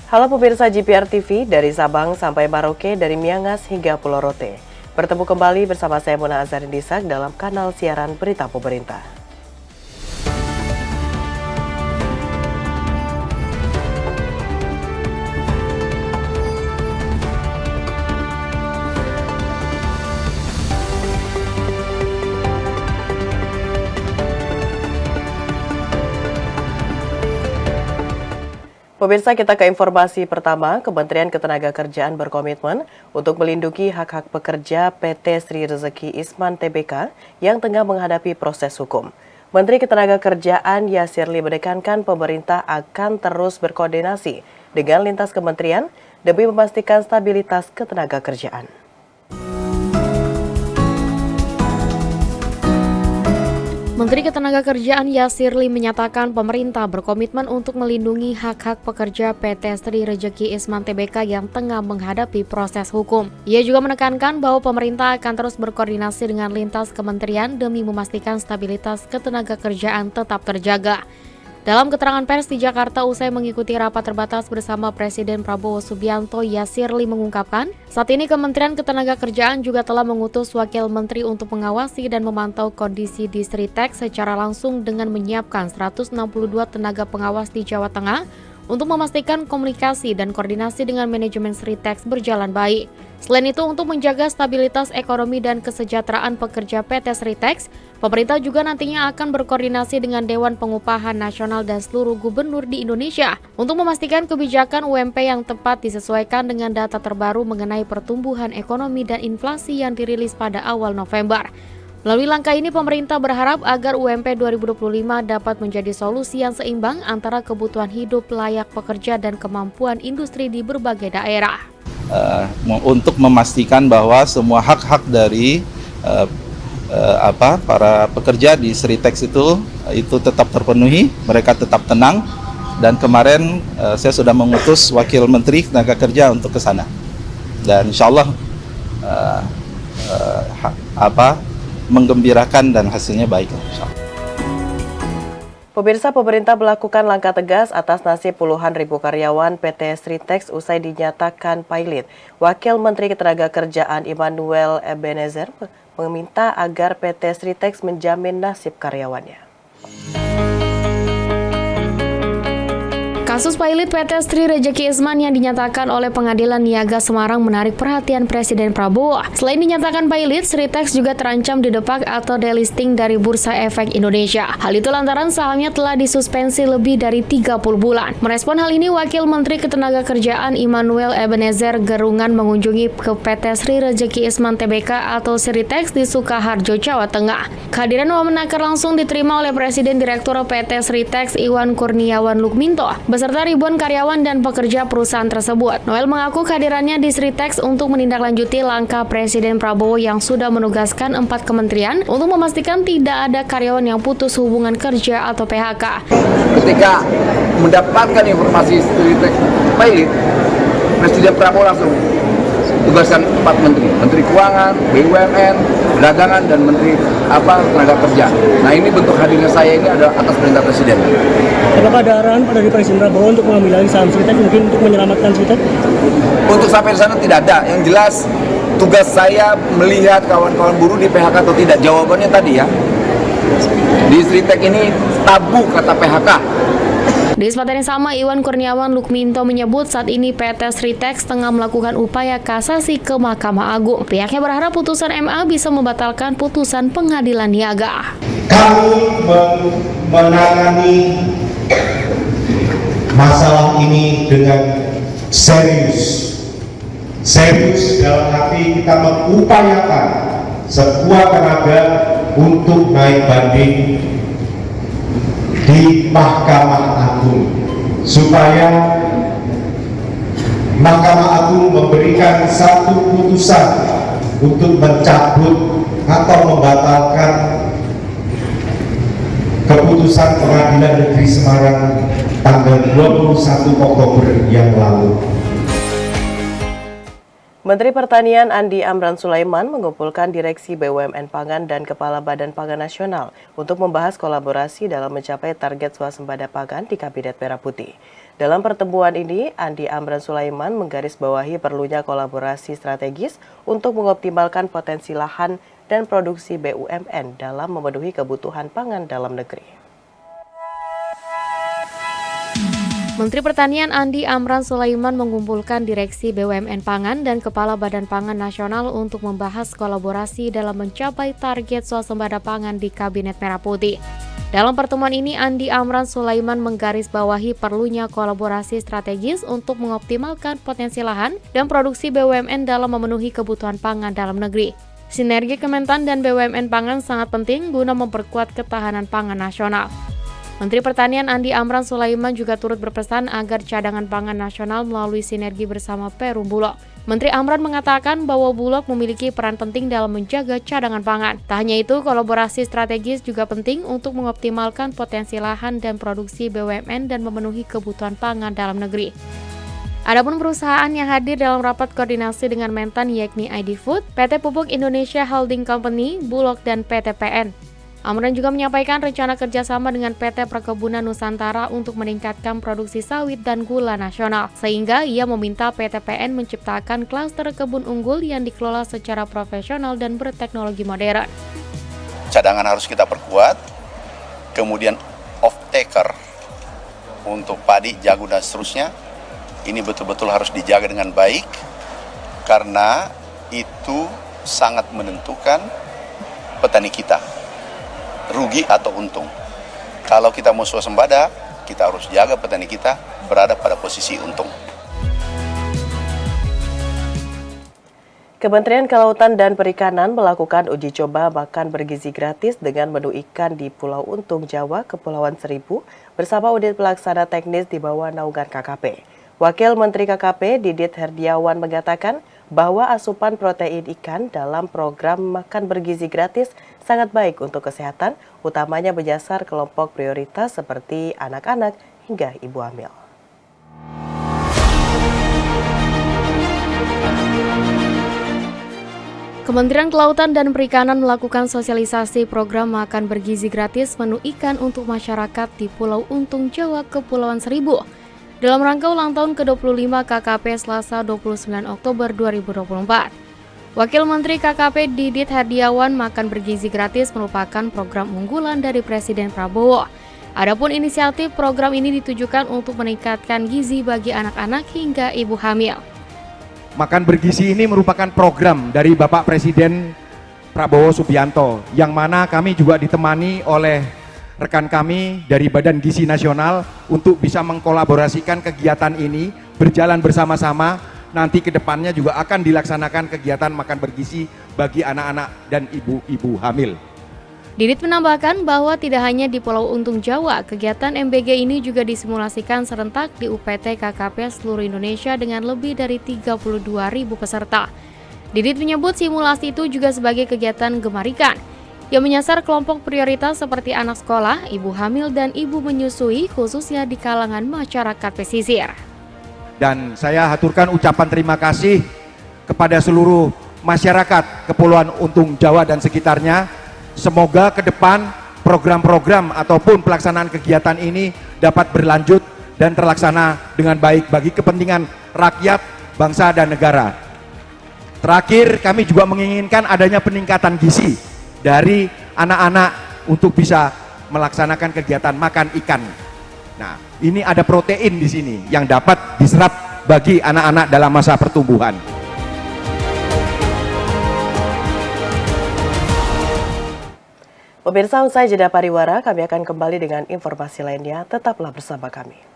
Halo pemirsa GPR TV, dari Sabang sampai Merauke, dari Miangas hingga Pulau Rote. Bertemu kembali bersama saya Mona Azharindisak dalam kanal siaran Berita Pemerintah. Pemirsa, kita ke informasi pertama. Kementerian Ketenagakerjaan berkomitmen untuk melindungi hak-hak pekerja PT Sri Rezeki Isman Tbk yang tengah menghadapi proses hukum. Menteri Ketenagakerjaan Yasirli menekankan pemerintah akan terus berkoordinasi dengan lintas kementerian demi memastikan stabilitas ketenagakerjaan. Menteri Ketenagakerjaan Yasirli menyatakan pemerintah berkomitmen untuk melindungi hak-hak pekerja PT Sri Rezeki Isman Tbk yang tengah menghadapi proses hukum. Ia juga menekankan bahwa pemerintah akan terus berkoordinasi dengan lintas kementerian demi memastikan stabilitas ketenagakerjaan tetap terjaga. Dalam keterangan pers di Jakarta usai mengikuti rapat terbatas bersama Presiden Prabowo Subianto, Yasirli mengungkapkan, saat ini Kementerian Ketenagakerjaan juga telah mengutus Wakil Menteri untuk mengawasi dan memantau kondisi di Sritex secara langsung dengan menyiapkan 162 tenaga pengawas di Jawa Tengah untuk memastikan komunikasi dan koordinasi dengan manajemen Sritex berjalan baik. Selain itu, untuk menjaga stabilitas ekonomi dan kesejahteraan pekerja PT Sritex, pemerintah juga nantinya akan berkoordinasi dengan Dewan Pengupahan Nasional dan seluruh gubernur di Indonesia untuk memastikan kebijakan UMP yang tepat disesuaikan dengan data terbaru mengenai pertumbuhan ekonomi dan inflasi yang dirilis pada awal November. Melalui langkah ini, pemerintah berharap agar UMP 2025 dapat menjadi solusi yang seimbang antara kebutuhan hidup layak pekerja dan kemampuan industri di berbagai daerah. Untuk memastikan bahwa semua hak-hak dari para pekerja di Sritex itu tetap terpenuhi, mereka tetap tenang. Dan kemarin saya sudah mengutus Wakil Menteri Tenaga Kerja untuk ke sana. Dan insya Allah menggembirakan dan hasilnya baik. Pemirsa, pemerintah melakukan langkah tegas atas nasib puluhan ribu karyawan PT Sritex usai dinyatakan pilot. Wakil Menteri Ketenagakerjaan Immanuel Ebenezer meminta agar PT Sritex menjamin nasib karyawannya. Kasus pilot PT Sri Rezeki Isman yang dinyatakan oleh Pengadilan Niaga Semarang menarik perhatian Presiden Prabowo. Selain dinyatakan pilot, Sritex juga terancam didepak atau delisting dari Bursa Efek Indonesia. Hal itu lantaran sahamnya telah disuspensi lebih dari 30 bulan. Merespon hal ini, Wakil Menteri Ketenagakerjaan Immanuel Ebenezer gerungan mengunjungi ke PT Sri Rezeki Isman Tbk atau Sritex di Sukaharjo, Jawa Tengah. Kehadiran wamenakar langsung diterima oleh Presiden Direktur PT Sritex Iwan Kurniawan Lukminto beserta ribuan karyawan dan pekerja perusahaan tersebut. Noel mengaku kehadirannya di Sritex untuk menindaklanjuti langkah Presiden Prabowo yang sudah menugaskan 4 kementerian untuk memastikan tidak ada karyawan yang putus hubungan kerja atau PHK. Ketika mendapatkan informasi Sritex pilot, Presiden Prabowo langsung tugaskan 4 menteri, Menteri Keuangan, BUMN, Perdagangan, dan Menteri Tenaga Kerja. Nah, ini bentuk hadirnya saya ini adalah atas perintah Presiden. Apakah ada arahan dari Presiden Prabowo untuk mengambil alih saham Sritex mungkin untuk menyelamatkan Sritex? Untuk sampai di sana tidak ada. Yang jelas tugas saya melihat kawan-kawan buruh di PHK atau tidak. Jawabannya tadi ya. Di Sritex ini tabu kata PHK. Di kesempatan yang sama, Iwan Kurniawan Lukminto menyebut saat ini PT Sritex tengah melakukan upaya kasasi ke Mahkamah Agung. Pihaknya berharap putusan MA bisa membatalkan putusan Pengadilan Niaga. Kami menangani masalah ini dengan serius dalam arti kita mengupayakan sekuat tenaga untuk naik banding di Mahkamah Agung supaya Mahkamah Agung memberikan satu putusan untuk mencabut atau membatalkan keputusan Pengadilan Negeri Semarang tanggal 21 Oktober yang lalu. Menteri Pertanian Andi Amran Sulaiman mengumpulkan Direksi BUMN Pangan dan Kepala Badan Pangan Nasional untuk membahas kolaborasi dalam mencapai target swasembada pangan di Kabinet Merah Putih. Dalam pertemuan ini, Andi Amran Sulaiman menggarisbawahi perlunya kolaborasi strategis untuk mengoptimalkan potensi lahan dan produksi BUMN dalam memenuhi kebutuhan pangan dalam negeri. Menteri Pertanian Andi Amran Sulaiman mengumpulkan Direksi BUMN Pangan dan Kepala Badan Pangan Nasional untuk membahas kolaborasi dalam mencapai target swasembada pangan di Kabinet Merah Putih. Dalam pertemuan ini, Andi Amran Sulaiman menggarisbawahi perlunya kolaborasi strategis untuk mengoptimalkan potensi lahan dan produksi BUMN dalam memenuhi kebutuhan pangan dalam negeri. Sinergi Kementan dan BUMN Pangan sangat penting guna memperkuat ketahanan pangan nasional. Menteri Pertanian Andi Amran Sulaiman juga turut berpesan agar cadangan pangan nasional melalui sinergi bersama Perum Bulog. Menteri Amran mengatakan bahwa Bulog memiliki peran penting dalam menjaga cadangan pangan. Tak hanya itu, kolaborasi strategis juga penting untuk mengoptimalkan potensi lahan dan produksi BUMN dan memenuhi kebutuhan pangan dalam negeri. Adapun perusahaan yang hadir dalam rapat koordinasi dengan Mentan yakni ID Food, PT Pupuk Indonesia Holding Company, Bulog, dan PT PN. Amran juga menyampaikan rencana kerjasama dengan PT Perkebunan Nusantara untuk meningkatkan produksi sawit dan gula nasional, sehingga ia meminta PT PN menciptakan klaster kebun unggul yang dikelola secara profesional dan berteknologi modern. Cadangan harus kita perkuat, kemudian off-taker untuk padi, jagung, dan seterusnya, ini betul-betul harus dijaga dengan baik, karena itu sangat menentukan petani kita. Rugi atau untung. Kalau kita mau swasembada, kita harus jaga petani kita berada pada posisi untung. Kementerian Kelautan dan Perikanan melakukan uji coba makan bergizi gratis dengan menu ikan di Pulau Untung, Jawa, Kepulauan Seribu bersama unit pelaksana teknis di bawah naungan KKP. Wakil Menteri KKP Didit Herdiawan mengatakan bahwa asupan protein ikan dalam program makan bergizi gratis sangat baik untuk kesehatan, utamanya menyasar kelompok prioritas seperti anak-anak hingga ibu hamil. Kementerian Kelautan dan Perikanan melakukan sosialisasi program makan bergizi gratis menu ikan untuk masyarakat di Pulau Untung, Jawa, Kepulauan Seribu dalam rangka ulang tahun ke-25 KKP Selasa 29 Oktober 2024. Wakil Menteri KKP Didit Herdiawan, makan bergizi gratis merupakan program unggulan dari Presiden Prabowo. Adapun inisiatif program ini ditujukan untuk meningkatkan gizi bagi anak-anak hingga ibu hamil. Makan bergizi ini merupakan program dari Bapak Presiden Prabowo Subianto, yang mana kami juga ditemani oleh rekan kami dari Badan Gizi Nasional untuk bisa mengkolaborasikan kegiatan ini berjalan bersama-sama. Nanti ke depannya juga akan dilaksanakan kegiatan makan bergizi bagi anak-anak dan ibu-ibu hamil. Didit menambahkan bahwa tidak hanya di Pulau Untung, Jawa, kegiatan MBG ini juga disimulasikan serentak di UPT KKP seluruh Indonesia dengan lebih dari 32.000 peserta. Didit menyebut simulasi itu juga sebagai kegiatan Gemar Ikan yang menyasar kelompok prioritas seperti anak sekolah, ibu hamil, dan ibu menyusui, khususnya di kalangan masyarakat pesisir. Dan saya haturkan ucapan terima kasih kepada seluruh masyarakat Kepulauan Untung, Jawa, dan sekitarnya. Semoga ke depan program-program ataupun pelaksanaan kegiatan ini dapat berlanjut dan terlaksana dengan baik bagi kepentingan rakyat, bangsa, dan negara. Terakhir, kami juga menginginkan adanya peningkatan gizi dari anak-anak untuk bisa melaksanakan kegiatan makan ikan. Nah, ini ada protein di sini yang dapat diserap bagi anak-anak dalam masa pertumbuhan. Pemirsa, usai jeda pariwara, kami akan kembali dengan informasi lainnya. Tetaplah bersama kami.